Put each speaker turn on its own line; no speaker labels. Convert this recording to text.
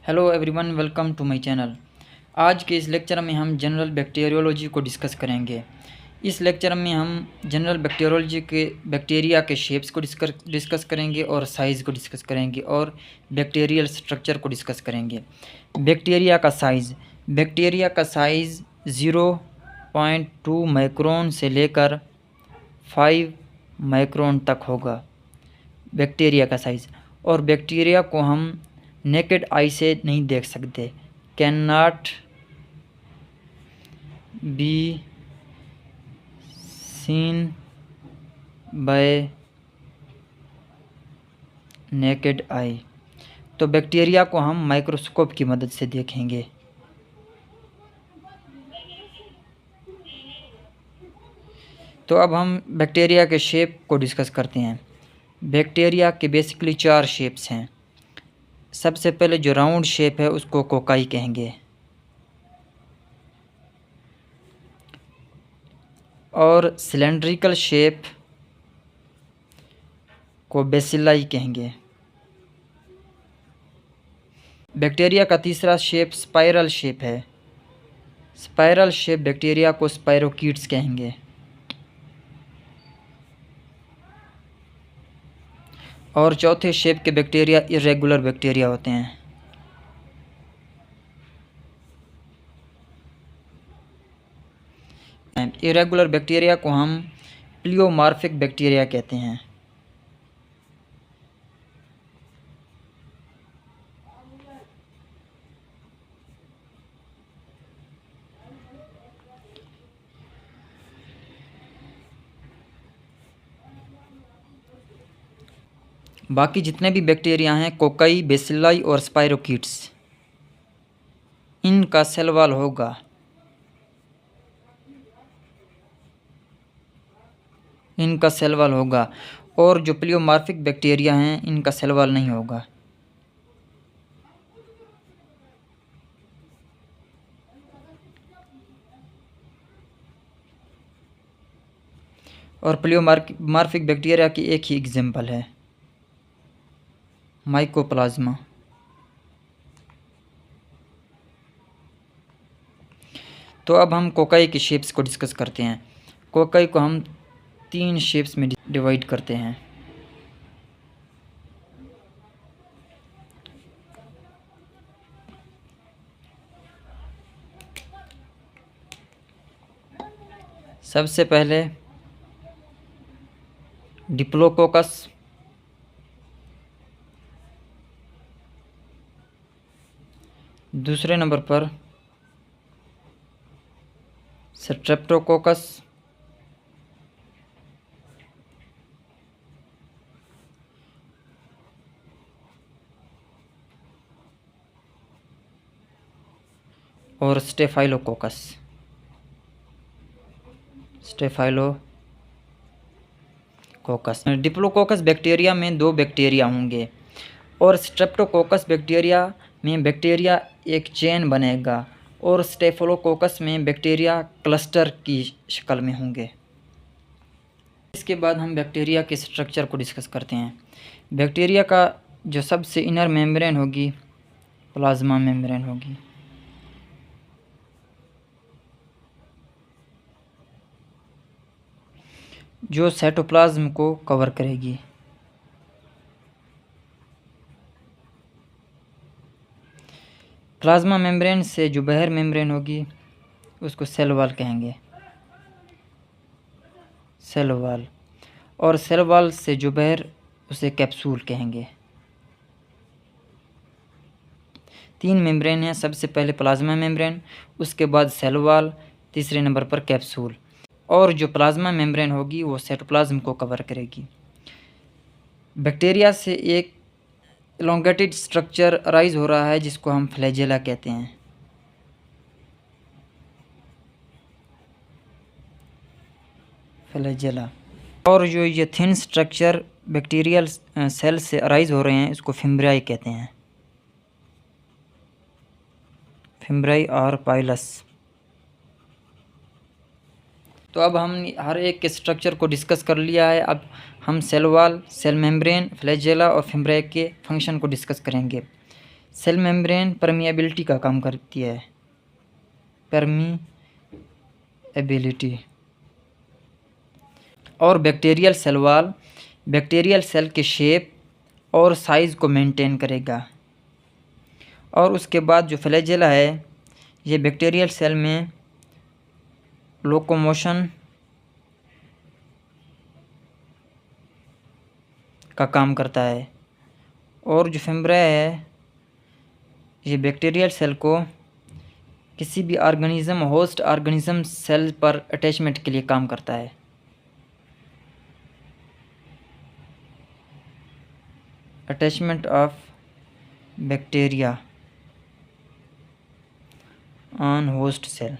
Hello everyone, welcome to my channel. आज के इस लेक्चर में हम जनरल बैक्टीरियोलॉजी को डिस्कस करेंगे। इस लेक्चर में हम जनरल बैक्टीरियोलॉजी के बैक्टीरिया के शेप्स को डिस्कस करेंगे और साइज़ को डिस्कस करेंगे और बैक्टीरियल स्ट्रक्चर को डिस्कस करेंगे। बैक्टीरिया का साइज़ 0.2 माइक्रोन से लेकर 5 माइक्रोन तक होगा बैक्टीरिया का साइज़। और बैक्टीरिया को हम नेकेड आई से नहीं देख सकते, can not be seen bye naked eye. तो बैक्टीरिया को हम माइक्रोस्कोप की मदद से देखेंगे। तो अब हम बैक्टीरिया के शेप को डिस्कस करते हैं। बैक्टीरिया के बेसिकली 4 शेप्स हैं। सबसे पहले जो राउंड शेप है उसको कोकाई कहेंगे, और सिलेंड्रिकल शेप को बेसिलाई कहेंगे। बैक्टीरिया का तीसरा शेप स्पाइरल शेप है। स्पाइरल शेप बैक्टीरिया को स्पाइरोकीट्स कहेंगे। और चौथे शेप के बैक्टीरिया इरेगुलर बैक्टीरिया होते हैं। इरेगुलर बैक्टीरिया को हम प्लियोमार्फिक बैक्टीरिया कहते हैं। बाकी जितने भी बैक्टीरिया हैं, कोकाई, बेसिलाई और स्पाइरोकीट्स, इनका सेल वॉल होगा। और जो प्लियोमार्फिक बैक्टीरिया हैं इनका सेल वॉल नहीं होगा। और प्लियोमार्फिक बैक्टीरिया की एक ही एग्जाम्पल है, माइकोप्लाज्मा। तो अब हम कोकाई के शेप्स को डिस्कस करते हैं। कोकाई को हम 3 शेप्स में डिवाइड करते हैं। सबसे पहले डिप्लोकोकस, दूसरे नंबर पर स्ट्रेप्टोकोकस, और स्टेफाइलोकोकस। डिप्लोकोकस बैक्टीरिया में 2 बैक्टीरिया होंगे, और स्ट्रेप्टोकोकस बैक्टीरिया में बैक्टीरिया एक चेन बनेगा, और स्टेफिलोकोकस में बैक्टीरिया क्लस्टर की शक्ल में होंगे। इसके बाद हम बैक्टीरिया के स्ट्रक्चर को डिस्कस करते हैं। बैक्टीरिया का जो सबसे इनर मेम्ब्रेन होगी, प्लाज्मा मेम्ब्रेन होगी। जो साइटोप्लाज्म को कवर करेगी। प्लाज्मा मेम्ब्रेन से जो बाहर मेम्ब्रेन होगी उसको सेल वॉल कहेंगे, सेल वॉल। और सेल वॉल से जो बाहर उसे कैप्सूल कहेंगे। 3 मेम्ब्रेन हैं, सबसे पहले प्लाज्मा मेम्ब्रेन, उसके बाद सेल वॉल, तीसरे नंबर पर कैप्सूल। और जो प्लाज्मा मेम्ब्रेन होगी वो साइटोप्लाज्म को कवर करेगी। बैक्टीरिया से एक एलोंगेटेड स्ट्रक्चर अराइज हो रहा है जिसको हम फ्लैजेला कहते हैं। फ्लैजेला। और जो ये थिन स्ट्रक्चर बैक्टीरियल सेल से अराइज हो रहे हैं इसको फिम्ब्रियाई कहते हैं, फिम्ब्रियाई और पाइलस। तो अब हम हर एक के स्ट्रक्चर को डिस्कस कर लिया है। अब हम cell wall, cell membrane, flagella और फिम्ब्रियाई के फंक्शन को डिस्कस करेंगे। सेल मेम्ब्रेन परमिएबिलिटी का काम करती है, परमिएबिलिटी। और bacterial cell wall bacterial cell के शेप और साइज़ को मेंटेन करेगा। और उसके बाद जो फ्लैजेला है, ये बैक्टीरियल सेल में लोकोमोशन का काम करता है। और जो फिम्ब्रा है, ये बैक्टीरियल सेल को किसी भी ऑर्गेनिज्म, होस्ट ऑर्गेनिज्म सेल पर अटैचमेंट के लिए काम करता है। Attachment of bacteria on host cell.